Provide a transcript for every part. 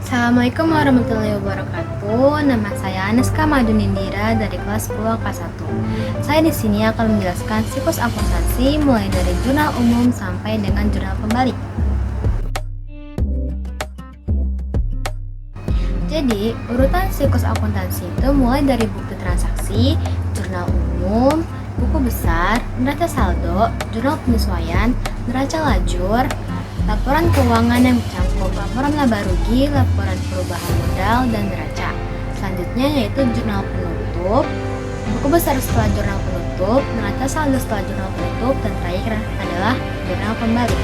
Assalamualaikum warahmatullahi wabarakatuh. Nama saya Aneska Madunindira dari kelas 10 kelas 1. Saya di sini akan menjelaskan siklus akuntansi mulai dari jurnal umum sampai dengan jurnal pembalik. Jadi, urutan siklus akuntansi itu mulai dari bukti transaksi, jurnal umum, buku besar, neraca saldo, jurnal penyesuaian, neraca lajur, laporan keuangan yang mencakup laporan laba rugi, laporan perubahan modal, dan neraca. Selanjutnya yaitu jurnal penutup, buku besar setelah jurnal penutup, neraca saldo setelah jurnal penutup, dan terakhir adalah jurnal pembalik.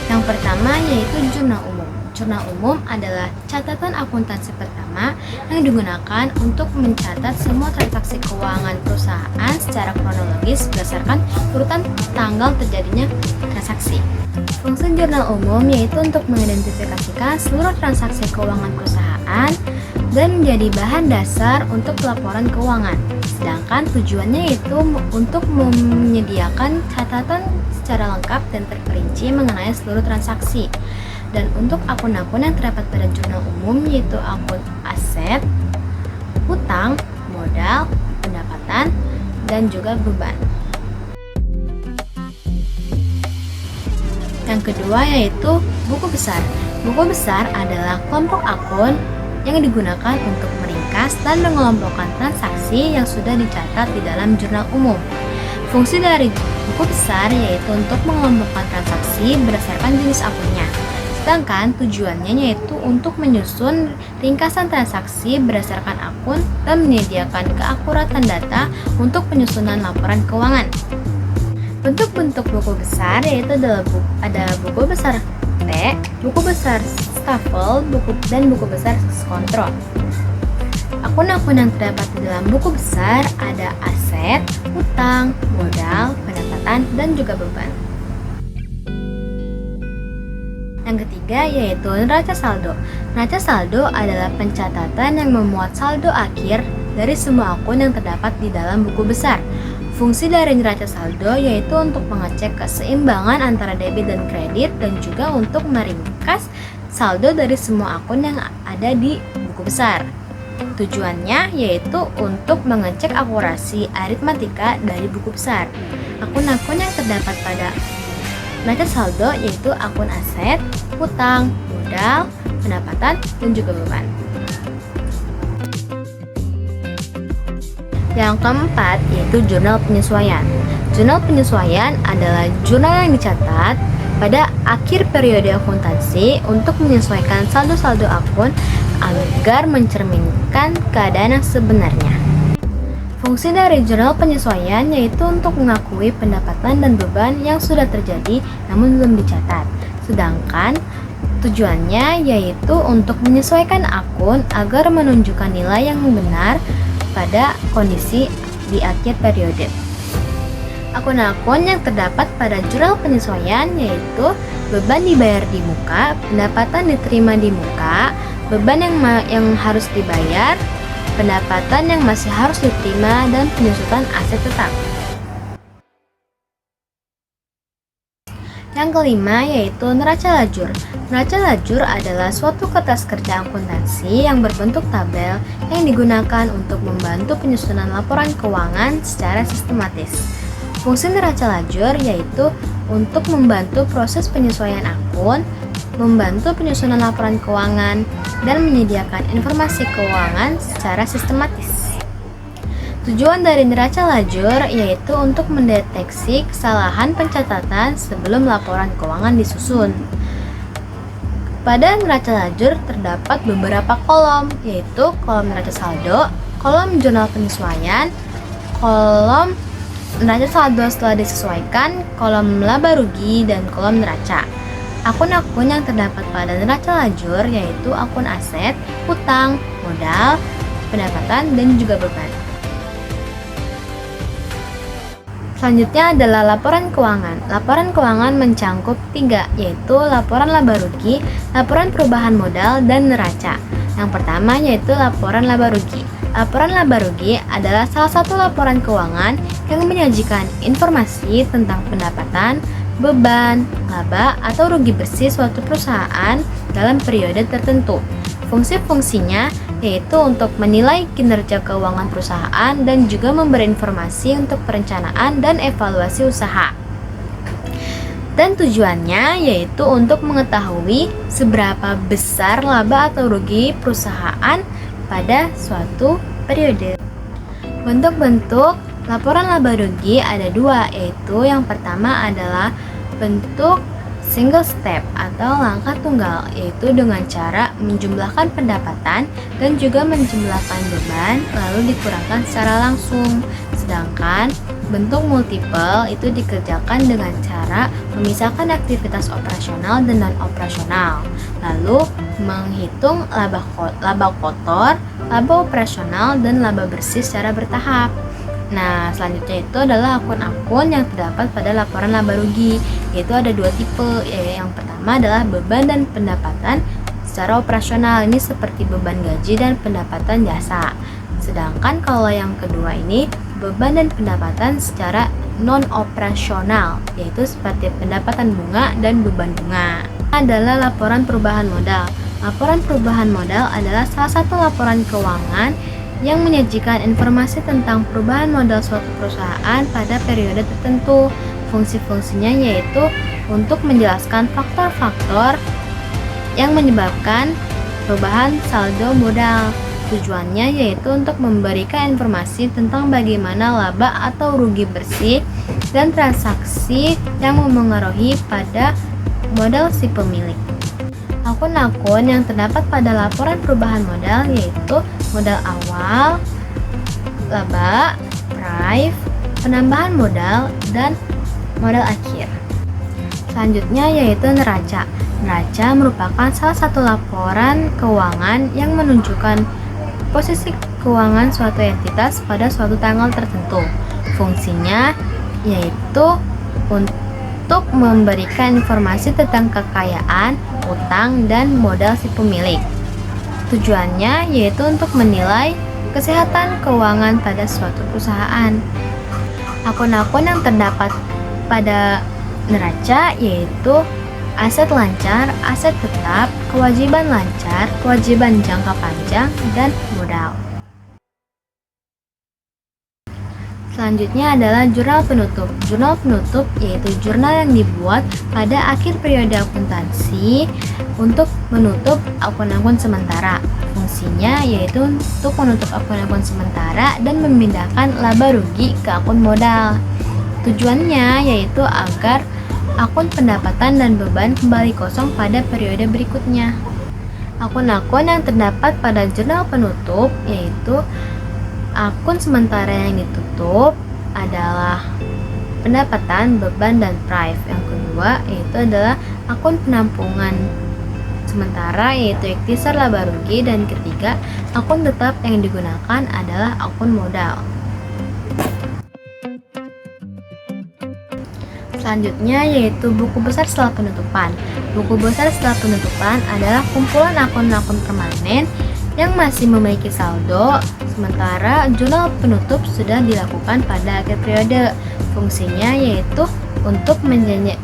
Yang pertama yaitu jurnal umum. Jurnal umum adalah catatan akuntansi pertama yang digunakan untuk mencatat semua transaksi keuangan perusahaan secara kronologis berdasarkan urutan tanggal terjadinya transaksi. Fungsi jurnal umum yaitu untuk mengidentifikasikan seluruh transaksi keuangan perusahaan dan menjadi bahan dasar untuk laporan keuangan. Sedangkan tujuannya yaitu untuk menyediakan catatan secara lengkap dan terperinci mengenai seluruh transaksi. Dan untuk akun-akun yang terdapat pada jurnal umum yaitu akun aset, hutang, modal, pendapatan, dan juga beban. Yang kedua yaitu buku besar. Buku besar adalah kelompok akun yang digunakan untuk meringkas dan mengelompokkan transaksi yang sudah dicatat di dalam jurnal umum. Fungsi dari buku besar yaitu untuk mengelompokkan transaksi berdasarkan jenis akunnya. Sedangkan tujuannya yaitu untuk menyusun ringkasan transaksi berdasarkan akun dan menyediakan keakuratan data untuk penyusunan laporan keuangan. Bentuk-bentuk buku besar yaitu ada buku besar T, buku besar stafel, dan buku besar kontrol. Akun-akun yang terdapat di dalam buku besar ada aset, hutang, modal, pendapatan, dan juga beban. Yang ketiga yaitu neraca saldo. Neraca saldo adalah pencatatan yang memuat saldo akhir dari semua akun yang terdapat di dalam buku besar. Fungsi dari neraca saldo yaitu untuk mengecek keseimbangan antara debit dan kredit dan juga untuk meringkas saldo dari semua akun yang ada di buku besar. Tujuannya yaitu untuk mengecek akurasi aritmatika dari buku besar. Akun-akun yang terdapat pada neraca saldo yaitu akun aset, hutang, modal, pendapatan, dan juga beban. Yang keempat yaitu jurnal penyesuaian. Jurnal penyesuaian adalah jurnal yang dicatat pada akhir periode akuntansi untuk menyesuaikan saldo-saldo akun agar mencerminkan keadaan yang sebenarnya. Fungsi dari jurnal penyesuaian yaitu untuk mengakui pendapatan dan beban yang sudah terjadi namun belum dicatat. Sedangkan tujuannya yaitu untuk menyesuaikan akun agar menunjukkan nilai yang benar pada kondisi di akhir periode. Akun-akun yang terdapat pada jurnal penyesuaian yaitu beban dibayar di muka, pendapatan diterima di muka, beban yang harus dibayar, pendapatan yang masih harus diterima, dan penyusutan aset tetap. Yang kelima yaitu neraca lajur. Neraca lajur adalah suatu kertas kerja akuntansi yang berbentuk tabel yang digunakan untuk membantu penyusunan laporan keuangan secara sistematis. Fungsi neraca lajur yaitu untuk membantu proses penyesuaian akun, membantu penyusunan laporan keuangan, dan menyediakan informasi keuangan secara sistematis. Tujuan dari neraca lajur yaitu untuk mendeteksi kesalahan pencatatan sebelum laporan keuangan disusun. Pada neraca lajur terdapat beberapa kolom, yaitu kolom neraca saldo, kolom jurnal penyesuaian, kolom neraca saldo setelah disesuaikan, kolom laba rugi, dan kolom neraca. Akun-akun yang terdapat pada neraca lajur yaitu akun aset, hutang, modal, pendapatan, dan juga beban. Selanjutnya adalah laporan keuangan. Laporan keuangan mencangkup 3, yaitu laporan laba rugi, laporan perubahan modal, dan neraca. Yang pertama yaitu laporan laba rugi. Laporan laba rugi adalah salah satu laporan keuangan yang menyajikan informasi tentang pendapatan, beban, laba, atau rugi bersih suatu perusahaan dalam periode tertentu. Fungsi-fungsinya yaitu untuk menilai kinerja keuangan perusahaan dan juga memberi informasi untuk perencanaan dan evaluasi usaha. Dan tujuannya yaitu untuk mengetahui seberapa besar laba atau rugi perusahaan pada suatu periode. Bentuk-bentuk laporan laba rugi ada dua, yaitu yang pertama adalah bentuk single step atau langkah tunggal, yaitu dengan cara menjumlahkan pendapatan dan juga menjumlahkan beban lalu dikurangkan secara langsung. Sedangkan bentuk multiple itu dikerjakan dengan cara memisahkan aktivitas operasional dan non-operasional, lalu menghitung laba kotor, laba operasional, dan laba bersih secara bertahap. Nah, selanjutnya itu adalah akun-akun yang terdapat pada laporan laba rugi, yaitu ada dua tipe. Yang pertama adalah beban dan pendapatan secara operasional, ini seperti beban gaji dan pendapatan jasa. Sedangkan kalau yang kedua ini beban dan pendapatan secara non-operasional, yaitu seperti pendapatan bunga dan beban bunga. Adalah laporan perubahan modal. Laporan perubahan modal adalah salah satu laporan keuangan yang menyajikan informasi tentang perubahan modal suatu perusahaan pada periode tertentu. Fungsi-fungsinya yaitu untuk menjelaskan faktor-faktor yang menyebabkan perubahan saldo modal. Tujuannya yaitu untuk memberikan informasi tentang bagaimana laba atau rugi bersih dan transaksi yang memengaruhi pada modal si pemilik. Akun-akun yang terdapat pada laporan perubahan modal yaitu modal awal, laba, price, penambahan modal, dan modal akhir. Selanjutnya yaitu neraca. Neraca merupakan salah satu laporan keuangan yang menunjukkan posisi keuangan suatu entitas pada suatu tanggal tertentu. Fungsinya yaitu untuk memberikan informasi tentang kekayaan, utang, dan modal si pemilik. Tujuannya yaitu untuk menilai kesehatan keuangan pada suatu perusahaan. Akun-akun yang terdapat pada neraca yaitu aset lancar, aset tetap, kewajiban lancar, kewajiban jangka panjang, dan modal. Selanjutnya adalah jurnal penutup. Jurnal penutup yaitu jurnal yang dibuat pada akhir periode akuntansi untuk menutup akun-akun sementara. Fungsinya yaitu untuk menutup akun-akun sementara dan memindahkan laba rugi ke akun modal. Tujuannya yaitu agar akun pendapatan dan beban kembali kosong pada periode berikutnya. Akun-akun yang terdapat pada jurnal penutup yaitu akun sementara yang ditutup adalah pendapatan, beban, dan price. Yang kedua yaitu adalah akun penampungan sementara yaitu ikhtisar laba rugi, dan ketiga akun tetap yang digunakan adalah akun modal. Selanjutnya yaitu buku besar setelah penutupan. Buku besar setelah penutupan adalah kumpulan akun-akun permanen yang masih memiliki saldo, sementara jurnal penutup sudah dilakukan pada akhir periode. Fungsinya yaitu untuk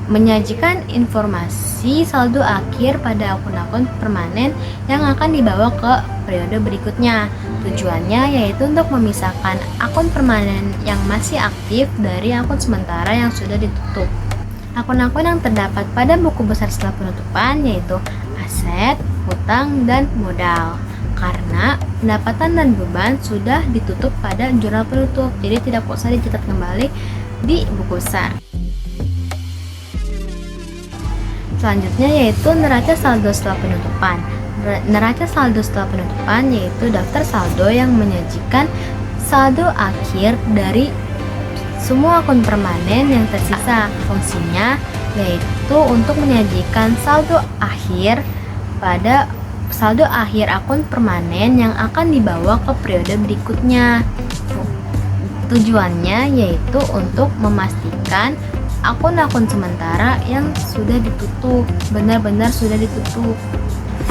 menyajikan informasi saldo akhir pada akun-akun permanen yang akan dibawa ke periode berikutnya. Tujuannya yaitu untuk memisahkan akun permanen yang masih aktif dari akun sementara yang sudah ditutup. Akun-akun yang terdapat pada buku besar setelah penutupan yaitu aset, hutang, dan modal. Karena pendapatan dan beban sudah ditutup pada jurnal penutup, jadi tidak usah dicatat kembali di buku besar. Selanjutnya yaitu neraca saldo setelah penutupan. Neraca saldo setelah penutupan yaitu daftar saldo yang menyajikan saldo akhir dari semua akun permanen yang tersisa. Fungsinya yaitu untuk menyajikan saldo akhir pada saldo akhir akun permanen yang akan dibawa ke periode berikutnya. Tujuannya yaitu untuk memastikan akun-akun sementara yang sudah ditutup benar-benar sudah ditutup.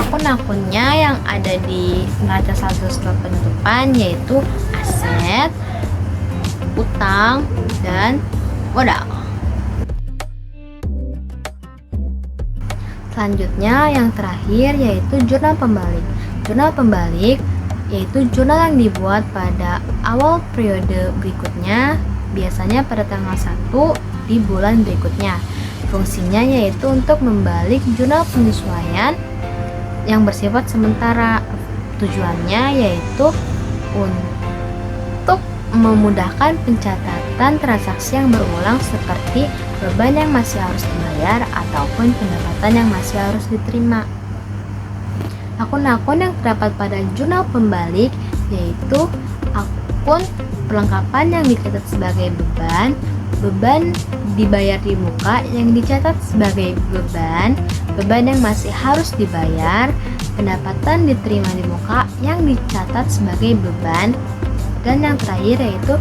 Akun-akunnya yang ada di neraca saldo setelah penutupan yaitu aset, utang, dan modal. Selanjutnya yang terakhir yaitu jurnal pembalik. Jurnal pembalik yaitu jurnal yang dibuat pada awal periode berikutnya, biasanya pada tanggal 1 di bulan berikutnya. Fungsinya yaitu untuk membalik jurnal penyesuaian yang bersifat sementara. Tujuannya yaitu untuk memudahkan pencatatan transaksi yang berulang seperti beban yang masih harus dibayar ataupun pendapatan yang masih harus diterima. Akun-akun yang terdapat pada jurnal pembalik yaitu akun perlengkapan yang dicatat sebagai beban, beban dibayar di muka yang dicatat sebagai beban, beban yang masih harus dibayar, pendapatan diterima di muka yang dicatat sebagai beban, dan yang terakhir yaitu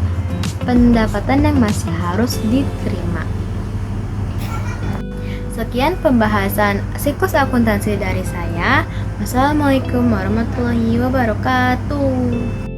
pendapatan yang masih harus diterima. Sekian pembahasan siklus akuntansi dari saya. Wassalamualaikum warahmatullahi wabarakatuh.